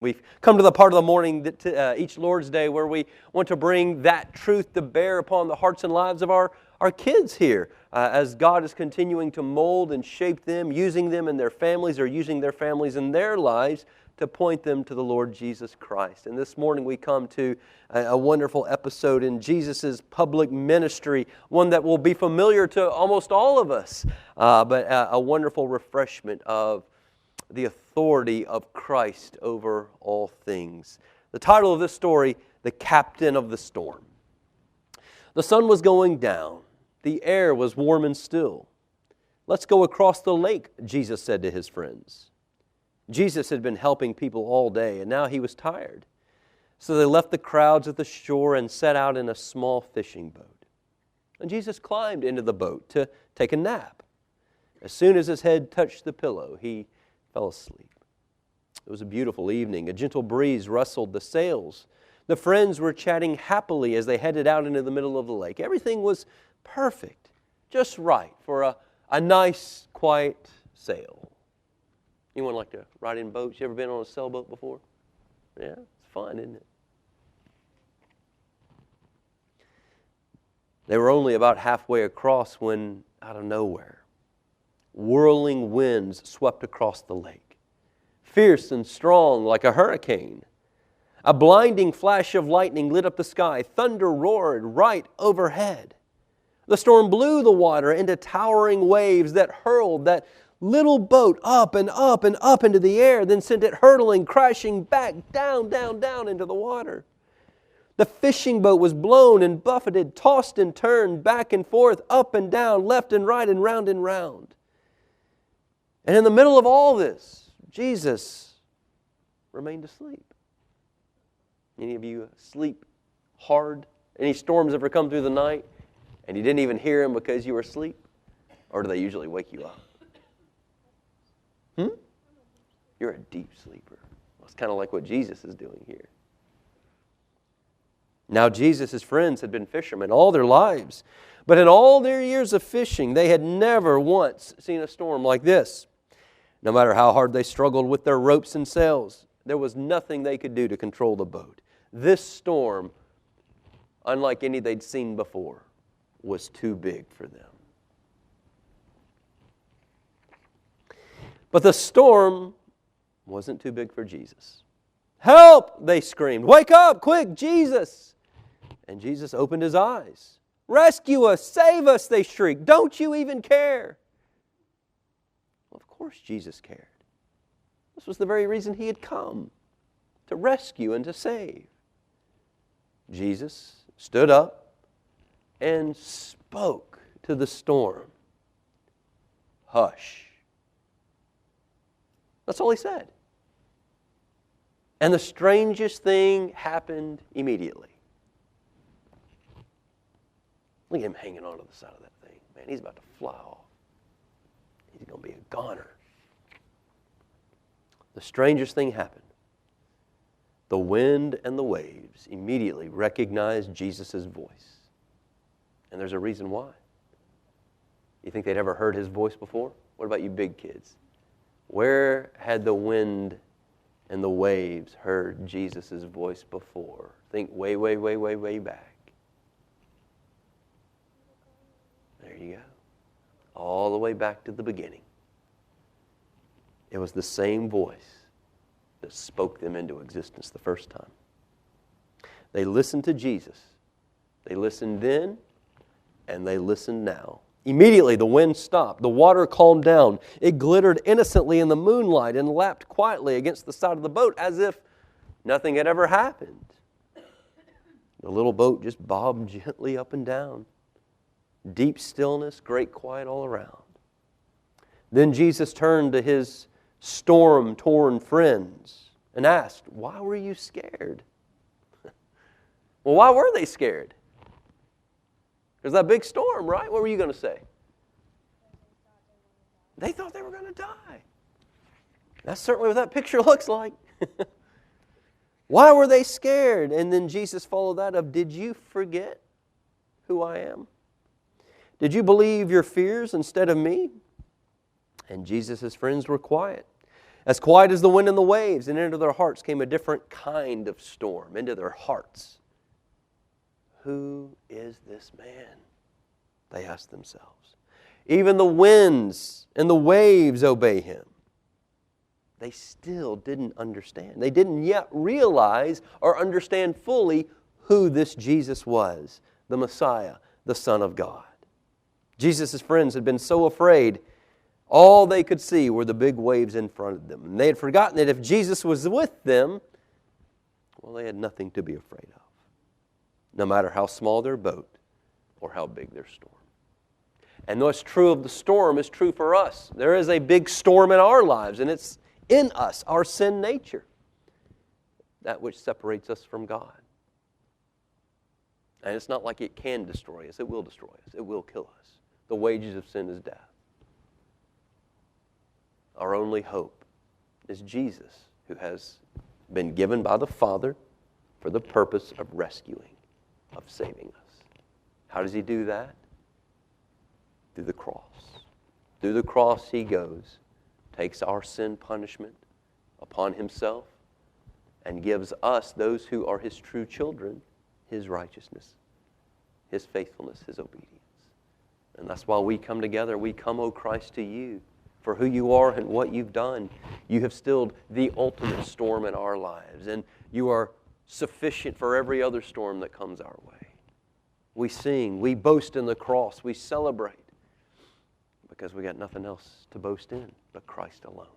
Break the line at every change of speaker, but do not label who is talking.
We've come to the part of the morning that each Lord's Day where we want to bring that truth to bear upon the hearts and lives of our kids here as God is continuing to mold and shape them, using them in their families or using their families in their lives to point them to the Lord Jesus Christ. And this morning we come to a wonderful episode in Jesus' public ministry, one that will be familiar to almost all of us, but a wonderful refreshment of the authority of Christ over all things. The title of this story, The Captain of the Storm. The sun was going down. The air was warm and still. "Let's go across the lake," Jesus said to his friends. Jesus had been helping people all day, and now he was tired. So they left the crowds at the shore and set out in a small fishing boat. And Jesus climbed into the boat to take a nap. As soon as his head touched the pillow, he fell asleep. It was a beautiful evening. A gentle breeze rustled the sails. The friends were chatting happily as they headed out into the middle of the lake. Everything was perfect, just right for a nice, quiet sail. Anyone like to ride in boats? You ever been on a sailboat before? Yeah, it's fun, isn't it? They were only about halfway across when, out of nowhere, whirling winds swept across the lake, fierce and strong like a hurricane. A blinding flash of lightning lit up the sky. Thunder roared right overhead. The storm blew the water into towering waves that hurled that little boat up and up and up into the air, then sent it hurtling, crashing back down, down, down into the water. The fishing boat was blown and buffeted, tossed and turned back and forth, up and down, left and right, and round and round. And in the middle of all this, Jesus remained asleep. Any of you sleep hard? Any storms ever come through the night and you didn't even hear them because you were asleep? Or do they usually wake you up? You're a deep sleeper. Well, it's kind of like what Jesus is doing here. Now Jesus' friends had been fishermen all their lives. But in all their years of fishing, they had never once seen a storm like this. No matter how hard they struggled with their ropes and sails, there was nothing they could do to control the boat. This storm, unlike any they'd seen before, was too big for them. But the storm wasn't too big for Jesus. "Help!" they screamed. "Wake up, quick, Jesus!" And Jesus opened his eyes. "Rescue us, save us," they shrieked. "Don't you even care?" Well, of course Jesus cared. This was the very reason he had come, to rescue and to save. Jesus stood up and spoke to the storm. "Hush." That's all he said. And the strangest thing happened immediately. Look at him hanging onto the side of that thing. Man, he's about to fly off. He's going to be a goner. The strangest thing happened. The wind and the waves immediately recognized Jesus' voice. And there's a reason why. You think they'd ever heard his voice before? What about you big kids? Where had the wind and the waves heard Jesus' voice before? Think way, way, way, way, way back. There you go. All the way back to the beginning. It was the same voice that spoke them into existence the first time. They listened to Jesus. They listened then, and they listen now. Immediately the wind stopped. The water calmed down. It glittered innocently in the moonlight and lapped quietly against the side of the boat as if nothing had ever happened. The little boat just bobbed gently up and down. Deep stillness, great quiet all around. Then Jesus turned to his storm-torn friends and asked, "Why were you scared?" Well, why were they scared? There's that big storm, right? What were you going to say? They thought they were going to die. That's certainly what that picture looks like. Why were they scared? And then Jesus followed that up, "Did you forget who I am? Did you believe your fears instead of me?" And Jesus' friends were quiet. as quiet as the wind and the waves, and into their hearts came a different kind of storm, into their hearts. Who is this man? They asked themselves. Even the winds and the waves obey him. They still didn't understand. They didn't yet realize or understand fully who this Jesus was, the Messiah, the Son of God. Jesus' friends had been so afraid, all they could see were the big waves in front of them. And they had forgotten that if Jesus was with them, well, they had nothing to be afraid of, no matter how small their boat or how big their storm. And what's true of the storm is true for us. There is a big storm in our lives, and it's in us, our sin nature, that which separates us from God. And it's not like it can destroy us. It will destroy us. It will kill us. The wages of sin is death. Our only hope is Jesus, who has been given by the Father for the purpose of rescuing, of saving us. How does he do that? Through the cross. Through the cross he goes, takes our sin punishment upon himself, and gives us, those who are his true children, his righteousness, his faithfulness, his obedience. And that's why we come together. We come, O Christ, to you for who you are and what you've done. You have stilled the ultimate storm in our lives, and you are sufficient for every other storm that comes our way. We sing, we boast in the cross, we celebrate, because we got nothing else to boast in but Christ alone.